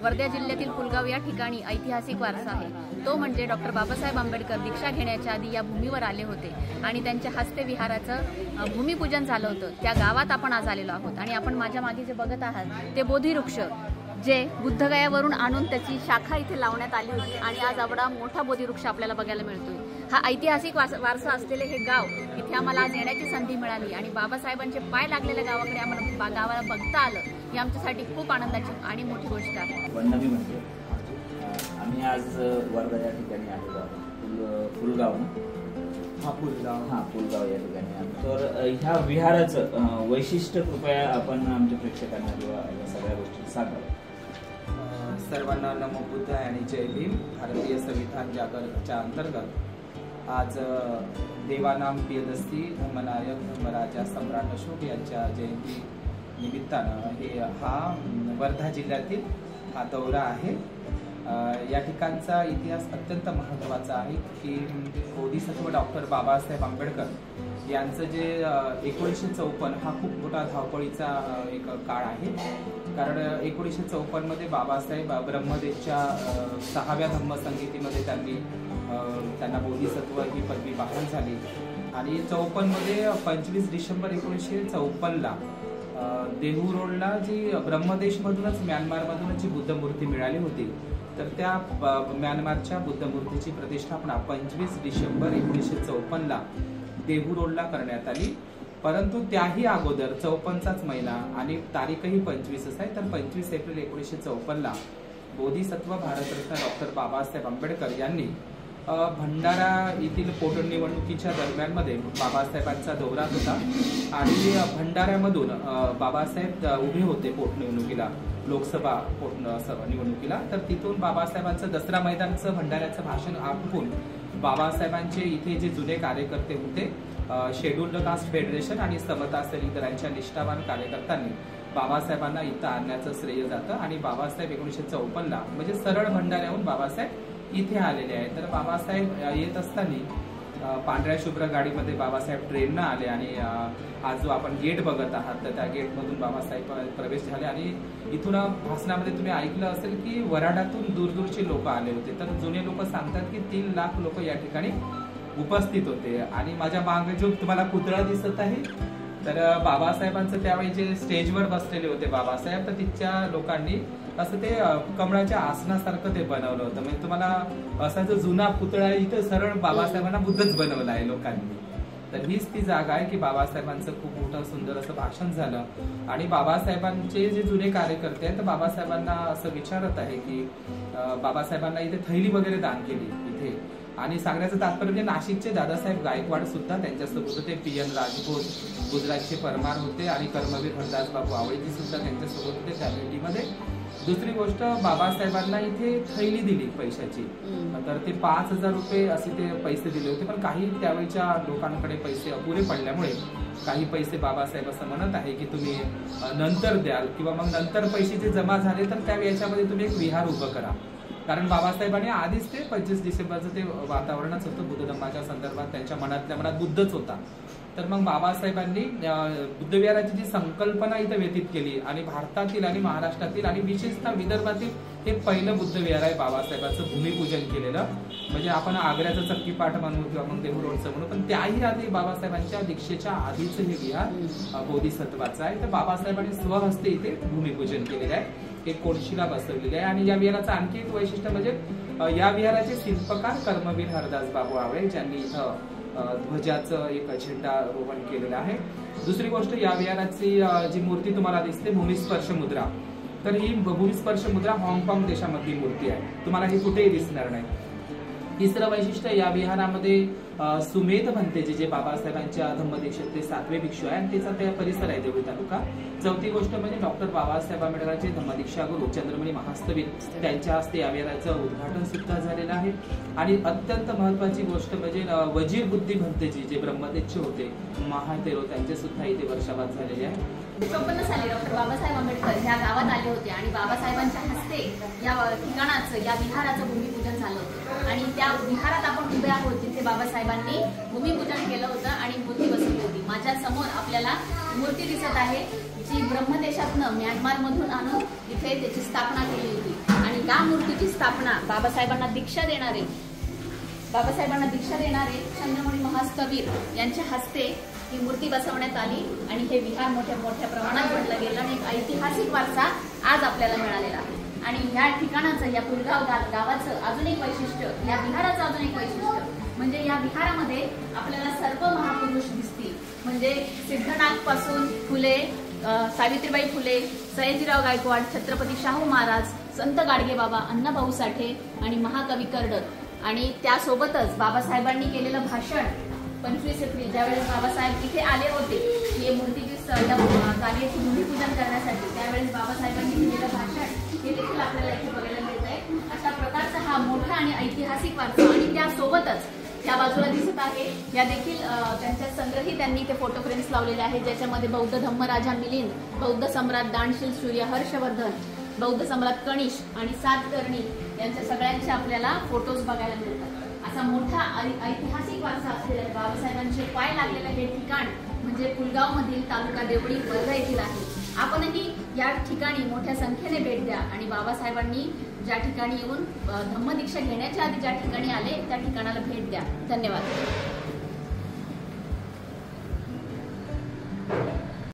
वर्धा जिल्ह्यातील पुलगाव या ठिकाणी ऐतिहासिक वारसा आहे। तो म्हणजे डॉक्टर बाबासाहेब आंबेडकर दीक्षा घेण्याच्या आधी या भूमीवर आले होते आणि त्यांच्या हस्ते विहाराचं भूमिपूजन झालं होतं। त्या गावात आपण आज आलेलो आहोत आणि आपण माझ्या मागे जे बघत आहात ते बोधिवृक्ष जे बुद्धगयावरून आणून त्याची शाखा इथे लावण्यात आली होती आणि आज एवढा मोठा बोधिवृक्ष आपल्याला बघायला मिळतोय। हा ऐतिहासिक वारसा असलेले हे गाव इथे आम्हाला आज येण्याची संधी मिळाली आणि बाबासाहेबांचे पाय लागलेल्या गावाकडे आम्हाला गावाला बघता आलं, ही आमच्यासाठी खूप आनंदाची आणि मोठी गोष्ट आहे। वंदनी म्हणजे आम्ही आज वर्धा या ठिकाणी आलेलो आहोत, पुलगाव पुलगाव या ठिकाणी आलो। तर ह्या विहाराचं वैशिष्ट्य कृपया आपण आमच्या प्रेक्षकांना किंवा या सगळ्या गोष्टी सांगाव्या। सर्वांना नमो बुद्ध आणि जय भीम। भारतीय संविधान जागरणाच्या अंतर्गत आज देवानाम प्रियदस्ती धर्मनायक धर्मराजा सम्राट अशोक यांच्या जयंती निमित्तानं हा वर्धा जिल्ह्यातील हा दौरा आहे। या ठिकाणचा इतिहास अत्यंत महत्त्वाचा आहे की बोधिसत्व डॉक्टर बाबासाहेब आंबेडकर यांचं जे 1954 हा खूप मोठा धावपळीचा एक काळ आहे। कारण 1954 मध्ये बाबासाहेब ब्रह्मदेशच्या 6व्या धम्मसंगीतीमध्ये त्यांना बोधिसत्व ही पदवी बहाल झाली आणि 54 मध्ये 25 डिसेंबर 1954ला देहू रोडला जी ब्रह्मदेशमधूनच म्यानमारमधूनच जी बुद्धमूर्ती मिळाली होती, तर त्या म्यानमारच्या बुद्धमूर्तीची प्रतिष्ठापना 25 डिसेंबर 1954ला देहू रोडला करण्यात आली। परंतु त्याही अगोदर 54चाच महिना आणि तारीखही 25 आहे, तर 25 एप्रिल 1954ला बोधिसत्व भारतरत्न डॉक्टर बाबासाहेब आंबेडकर यांनी भंडारा येथील पोटनिवडणुकीच्या दरम्यानमध्ये बाबासाहेबांचा दौरा होता आणि भंडाऱ्यामधून बाबासाहेब उभे होते पोटनिवडणुकीला, लोकसभा निवडणुकीला। तर तिथून बाबासाहेबांचं दसरा मैदानचं भंडाऱ्याचं भाषण आटपून बाबासाहेबांचे इथे जे जुने कार्यकर्ते होते, शेड्यूल्ड कास्ट फेडरेशन आणि समता सलीकरांच्या निष्ठावान कार्यकर्त्यांनी बाबासाहेबांना इथं आणण्याचं श्रेय जातं आणि बाबासाहेब 1954ला म्हणजे सरळ भंडाऱ्याहून बाबासाहेब इथे आलेले आहेत। तर बाबासाहेब येत असताना पांढऱ्या शुभ्र गाडीमध्ये बाबासाहेब ट्रेननं आले आणि हा जो आपण गेट बघत आहात तर त्या गेटमधून बाबासाहेब प्रवेश झाले आणि इथून भाषणामध्ये तुम्ही ऐकलं असेल की वराडातून दूरदूरचे लोक आले होते। तर जुने लोक सांगतात की 3 लाख लोक या ठिकाणी उपस्थित होते आणि माझ्या मागे जो तुम्हाला पुतळा दिसत आहे तर बाबासाहेबांचं त्यावेळी जे स्टेजवर बसलेले होते बाबासाहेब, तर तिथच्या लोकांनी असं ते कमळाच्या आसनासारखं ते बनवलं होतं। म्हणजे तुम्हाला असा जो जुना पुतळा इथं सरळ बाबासाहेबांना बुद्धच बनवला आहे लोकांनी। तर हीच ती जागा आहे की बाबासाहेबांचं खूप मोठं सुंदर असं भाषण झालं आणि बाबासाहेबांचे जे जुने कार्यकर्ते आहेत तर बाबासाहेबांना असं विचारत आहे की बाबासाहेबांना इथे थैली वगैरे दान केली इथे। आणि सांगण्याचं तात्पर्य म्हणजे नाशिकचे दादासाहेब गायकवाड सुद्धा त्यांच्यासोबत होते, PN राजभोज गुजरातचे परमार होते आणि कर्मवीर हरदास बाबू आवळेजी सुद्धा त्यांच्यासोबत होते त्या भेटीमध्ये। दुसरी गोष्ट, बाबासाहेबांना इथे थैली दिली पैशाची, तर ते 5000 रुपये असे ते पैसे दिले होते। पण काही त्यावेळीच्या लोकांकडे पैसे अपुरे पडल्यामुळे काही पैसे बाबासाहेब असं म्हणत आहे की तुम्ही नंतर द्याल किंवा मग नंतर पैसे जे जमा झाले तर त्या याच्यामध्ये तुम्ही एक विहार उभं करा। कारण बाबासाहेबांनी आधीच ते 25 डिसेंबरचं ते वातावरणच होतं बुद्ध धम्माच्या संदर्भात, त्यांच्या मनातल्या मनात बुद्धच होता। तर मग बाबासाहेबांनी बुद्धविहाराची जी संकल्पना इथं व्यतीत केली आणि भारतातील आणि महाराष्ट्रातील आणि विशेषतः विदर्भातील हे पहिलं बुद्धविहार आहे बाबासाहेबांचं भूमिपूजन केलेलं। म्हणजे आपण आग्र्याचं चक्कीपाठ म्हणू किंवा मग देहू रोडचं म्हणू, पण त्याही आधी बाबासाहेबांच्या दीक्षेच्या आधीचं हे विहार बोधिसत्वाचं आहे। तर बाबासाहेबांनी स्वहस्ते इथे भूमिपूजन केलेलं आहे, एक कोळशीला बसवलेले आहे। आणि या विहाराचं आणखी एक वैशिष्ट्य म्हणजे या विहाराचे शिल्पकार कर्मवीर हरदास बाबू आवळे ज्यांनी इथं ध्वजाचं एक झेंडारोहण केलेलं आहे। दुसरी गोष्ट, या विहाराची जी मूर्ती तुम्हाला दिसते भूमिस्पर्श मुद्रा, तर ही भूमिस्पर्श मुद्रा हाँगकाँग देशामधली मूर्ती आहे, तुम्हाला ही कुठेही दिसणार नाही। तिसरं वैशिष्ट्य, या विहारामध्ये सुमेध भंतेजी जे बाबासाहेबांच्या धम्मदीक्षेतले 7वे भिक्षू आहे आणि त्याचा त्या परिसर आहे देवळी तालुका। चौथी गोष्ट म्हणजे डॉक्टर बाबासाहेब आंबेडकरांचे धम्मदीक्षा गुरु चंद्रमणी महास्तवीर त्यांच्या हस्ते या विहाराचं उद्घाटन सुद्धा झालेलं आहे। आणि अत्यंत महत्वाची गोष्ट म्हणजे वजीर बुद्धी भंतेजी जे ब्रह्मदेशचे होते महातेरो, त्यांचे सुद्धा इथे वर्षावाद झालेले आहे। 54 साली डॉक्टर बाबासाहेब आंबेडकर ह्या गावात आले होते आणि बाबासाहेबांच्या हस्ते या ठिकाणाचं या विहाराचं भूमिपूजन झालं होतं आणि त्या विहारात आपण उभे आहोत जिथे बाबासाहेबांनी भूमिपूजन केलं होतं आणि मूर्ती बसवली होती। माझ्या समोर आपल्याला मूर्ती दिसत आहे जी ब्रह्मदेशातनं म्यानमारमधून आणून इथे त्याची स्थापना केली होती। त्या मूर्तीची स्थापना बाबासाहेबांना दीक्षा देणारे चंद्रमणी महास्तवीर यांच्या हस्ते ही मूर्ती बसवण्यात आली आणि हे विहार मोठ्या मोठ्या प्रमाणात भरलं गेलं आणि एक ऐतिहासिक वारसा आज आपल्याला मिळालेला आहे. आणि ह्या ठिकाणाचं, या पुलगाव गावाचं अजून एक वैशिष्ट्य, या विहाराचं अजून एक वैशिष्ट्य म्हणजे या विहारामध्ये आपल्याला सर्व महापुरुष दिसतील. म्हणजे सिद्धनाथ पासून फुले, सावित्रीबाई फुले, सयाजीराव गायकवाड, छत्रपती शाहू महाराज, संत गाडगेबाबा, अण्णाभाऊ साठे आणि महाकवी कर्डक आणि त्यासोबतच बाबासाहेबांनी केलेलं भाषण 25 एप्रिल ज्यावेळेस बाबासाहेब इथे आले होते हे मूर्तीची जागेची भूमिपूजन करण्यासाठी, त्यावेळेस बाबासाहेबांनी केलेलं भाषण हे देखील आपल्याला इथे बघायला मिळत आहे. अशा प्रकारचा हा मोठा आणि ऐतिहासिक वारसा आणि त्यासोबतच त्या बाजूला दिसत आहे या देखील त्यांच्या संग्रही त्यांनी ते फोटो फ्रेम्स लावलेले आहेत, ज्याच्यामध्ये बौद्ध धम्मराजा मिलिंद, बौद्ध सम्राट दानशील सूर्य हर्षवर्धन, बौद्ध सम्राट कनिष आणि सातकर्णी यांच्या सगळ्यांचे आपल्याला फोटोज बघायला मिळतात. असा मोठा ऐतिहासिक वारसा असलेला बाबासाहेबांचे पाय लागलेलं हे ठिकाण म्हणजे पुलगाव मधील तालुका देवळी वर्धा येथील आहे. आपणही या ठिकाणी मोठ्या संख्येने भेट द्या आणि बाबासाहेबांनी ज्या ठिकाणी येऊन धम्मदीक्षा घेण्याच्या आधी ज्या ठिकाणी आले त्या ठिकाणाला भेट द्या. धन्यवाद.